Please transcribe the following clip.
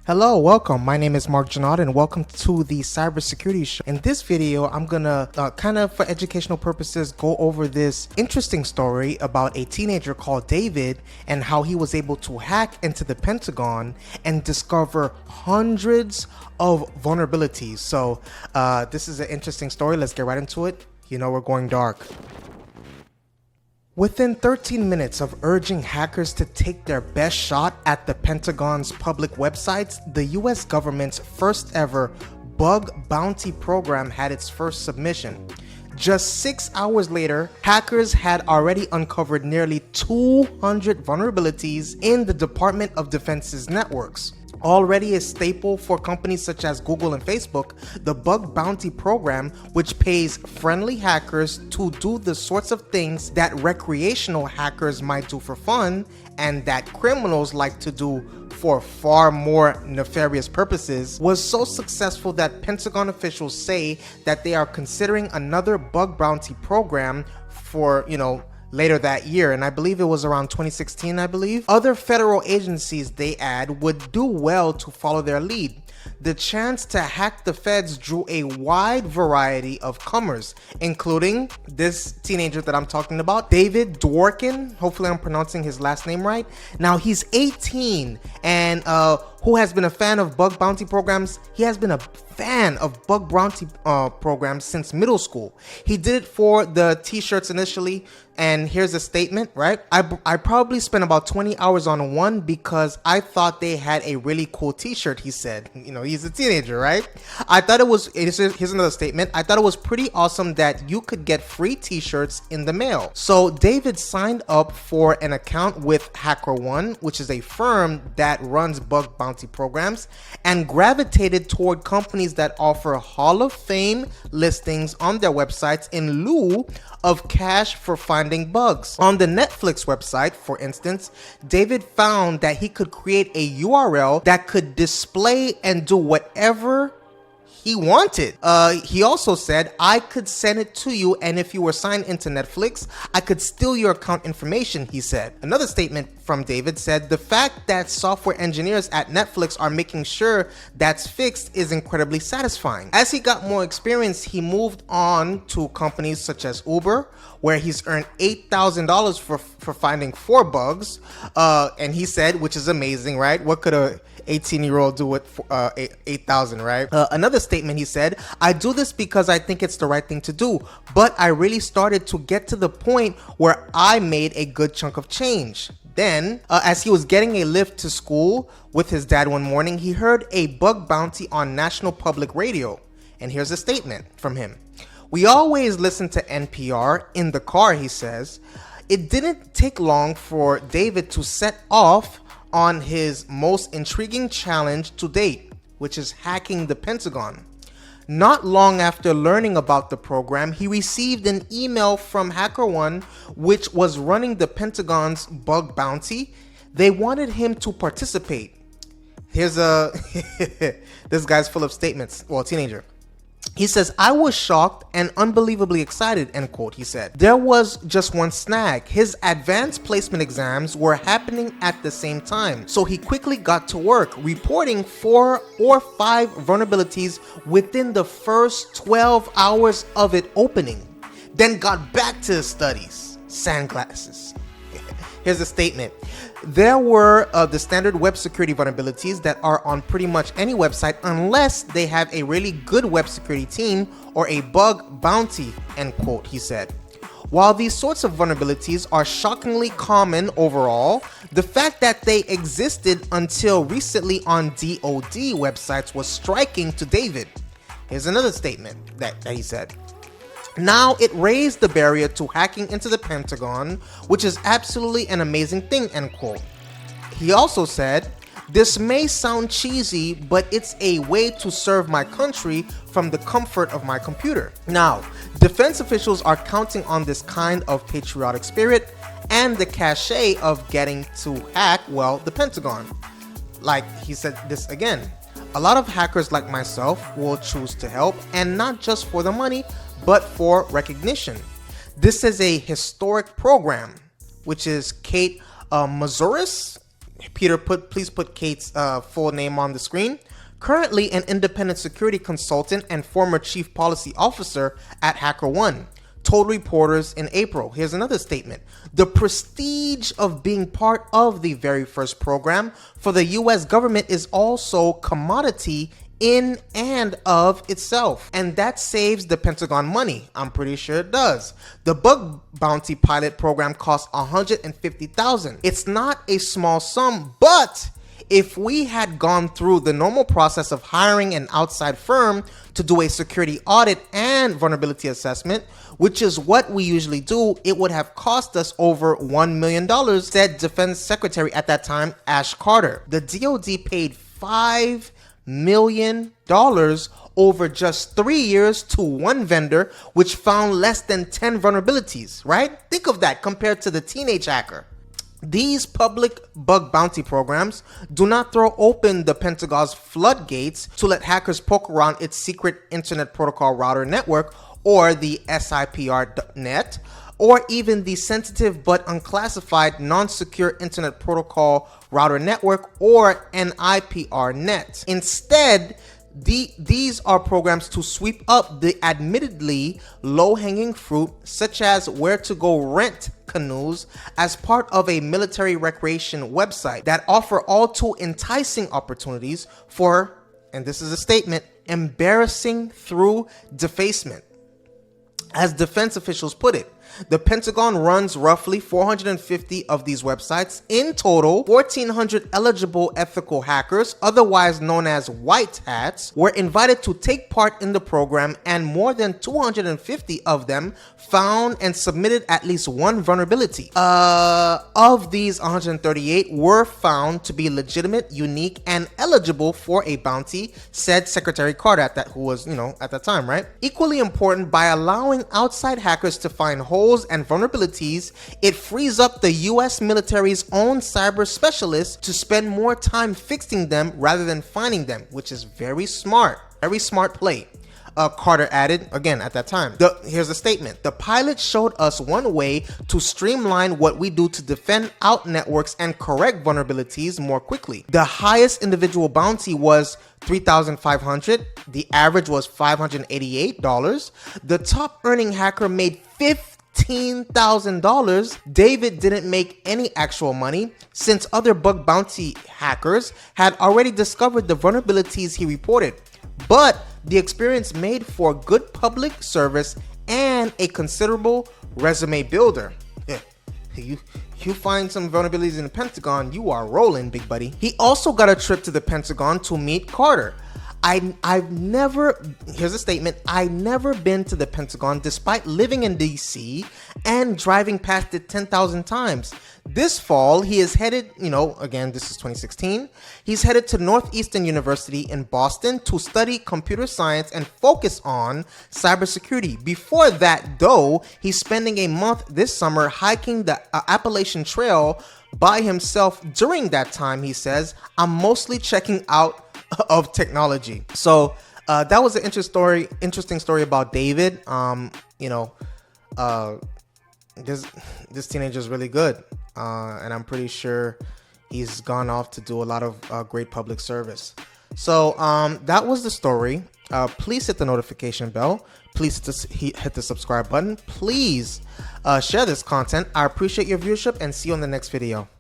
Hello, welcome. My name is Marc and welcome to the Cybersecurity Show. In this video, I'm gonna kind of, for educational purposes, go over this interesting story about a teenager called David and how he was able to hack into the Pentagon and discover hundreds of vulnerabilities. So this is an interesting story. Let's get right into it. You know we're going dark. Within 13 minutes of urging hackers to take their best shot at the Pentagon's public websites, the US government's first ever bug bounty program had its first submission. Just 6 hours later, hackers had already uncovered nearly 200 vulnerabilities in the Department of Defense's networks. Already a staple for companies such as Google and Facebook, the bug bounty program, which pays friendly hackers to do the sorts of things that recreational hackers might do for fun and that criminals like to do for far more nefarious purposes, was so successful that Pentagon officials say that they are considering another bug bounty program for, later that year, and I believe it was around 2016, I believe. Other federal agencies, they add, would do well to follow their lead. The chance to hack the feds drew a wide variety of comers, including this teenager that I'm talking about, David Dworkin. Hopefully I'm pronouncing his last name right. Now he's 18 and who has been a fan of bug bounty programs. He has been a fan of bug bounty programs since middle school. He did it for the t-shirts initially, and here's a statement, right? I probably spent about 20 hours on one because I thought they had a really cool t-shirt, he said. He's a teenager, right? Here's another statement. I thought it was pretty awesome that you could get free t-shirts in the mail. So David signed up for an account with HackerOne, which is a firm that runs bug bounty programs, and gravitated toward companies that offer Hall of Fame listings on their websites in lieu of cash for finding bugs. On the Netflix website, for instance, David found that he could create a URL that could display and do whatever he wanted. He also said, I could send it to you, and if you were signed into Netflix, I could steal your account information, he said. Another statement from David said, the fact that software engineers at Netflix are making sure that's fixed is incredibly satisfying. As he got more experience, he moved on to companies such as Uber, where he's earned $8,000 for finding 4 bugs. And he said, which is amazing, right? What could a 18-year-old do with 8,000, right? Another statement, he said, I do this because I think it's the right thing to do, but I really started to get to the point where I made a good chunk of change. Then, as he was getting a lift to school with his dad one morning, he heard a bug bounty on National Public Radio. And here's a statement from him. We always listen to NPR in the car, he says. It didn't take long for David to set off on his most intriguing challenge to date, which is hacking the Pentagon. Not long after learning about the program, he received an email from HackerOne, which was running the Pentagon's bug bounty. They wanted him to participate. Here's this guy's full of statements. Well, teenager. He says, I was shocked and unbelievably excited, end quote, he said. There was just one snag. His advanced placement exams were happening at the same time. So he quickly got to work, reporting 4 or 5 vulnerabilities within the first 12 hours of it opening. Then got back to his studies. Sunglasses. Here's a statement. There were the standard web security vulnerabilities that are on pretty much any website unless they have a really good web security team or a bug bounty, end quote, he said. While these sorts of vulnerabilities are shockingly common overall, the fact that they existed until recently on DoD websites was striking to David. Here's another statement that he said. Now it raised the barrier to hacking into the Pentagon, which is absolutely an amazing thing, end quote. He also said, this may sound cheesy, but it's a way to serve my country from the comfort of my computer. Now, defense officials are counting on this kind of patriotic spirit and the cachet of getting to hack, the Pentagon. Like he said this again, a lot of hackers like myself will choose to help, and not just for the money, but for recognition. This is a historic program, which is Kate Mazuris. Peter, please put Kate's full name on the screen. Currently an independent security consultant and former chief policy officer at HackerOne, told reporters in April. Here's another statement. The prestige of being part of the very first program for the US government is also commodity in and of itself, and that saves the Pentagon money. I'm pretty sure it does. The bug bounty pilot program cost $150,000. It's not a small sum, but if we had gone through the normal process of hiring an outside firm to do a security audit and vulnerability assessment, which is what we usually do, it would have cost us over $1 million, said Defense Secretary at that time, Ash Carter. The DoD paid $5 million over just 3 years to one vendor, which found less than 10 vulnerabilities, right? Think of that compared to the teenage hacker. These public bug bounty programs do not throw open the Pentagon's floodgates to let hackers poke around its secret Internet Protocol Router network, or the SIPR.net, or even the sensitive but unclassified non-secure Internet Protocol Router network, or NIPR.net. Instead, these are programs to sweep up the admittedly low-hanging fruit, such as where to go rent canoes as part of a military recreation website that offer all too enticing opportunities for, and this is a statement, embarrassing through defacement. As defense officials put it, the Pentagon runs roughly 450 of these websites. In total, 1,400 eligible ethical hackers, otherwise known as white hats, were invited to take part in the program, and more than 250 of them found and submitted at least one vulnerability. Of these, 138 were found to be legitimate, unique, and eligible for a bounty, said Secretary Carter who was, at that time, right? Equally important, by allowing outside hackers to find holes and vulnerabilities, it frees up the US military's own cyber specialists to spend more time fixing them rather than finding them, which is very smart play. Carter added, again at that time, here's a statement. The pilot showed us one way to streamline what we do to defend out networks and correct vulnerabilities more quickly. The highest individual bounty was $3,500. The average was $588. The top earning hacker made $15,000. David didn't make any actual money since other bug bounty hackers had already discovered the vulnerabilities he reported. But the experience made for good public service and a considerable resume builder. Yeah. You find some vulnerabilities in the Pentagon, you are rolling, big buddy. He also got a trip to the Pentagon to meet Carter. I've never, here's a statement, I've never been to the Pentagon despite living in DC and driving past it 10,000 times. This fall, he is headed, again, this is 2016, he's headed to Northeastern University in Boston to study computer science and focus on cybersecurity. Before that, though, he's spending a month this summer hiking the Appalachian Trail by himself. During that time, he says, I'm mostly checking out of technology. So that was an interesting story about David. This teenager is really good, and I'm pretty sure he's gone off to do a lot of great public service. So that was the story. Please hit the notification bell. Please hit the subscribe button. Please share this content. I appreciate your viewership, and see you on the next video.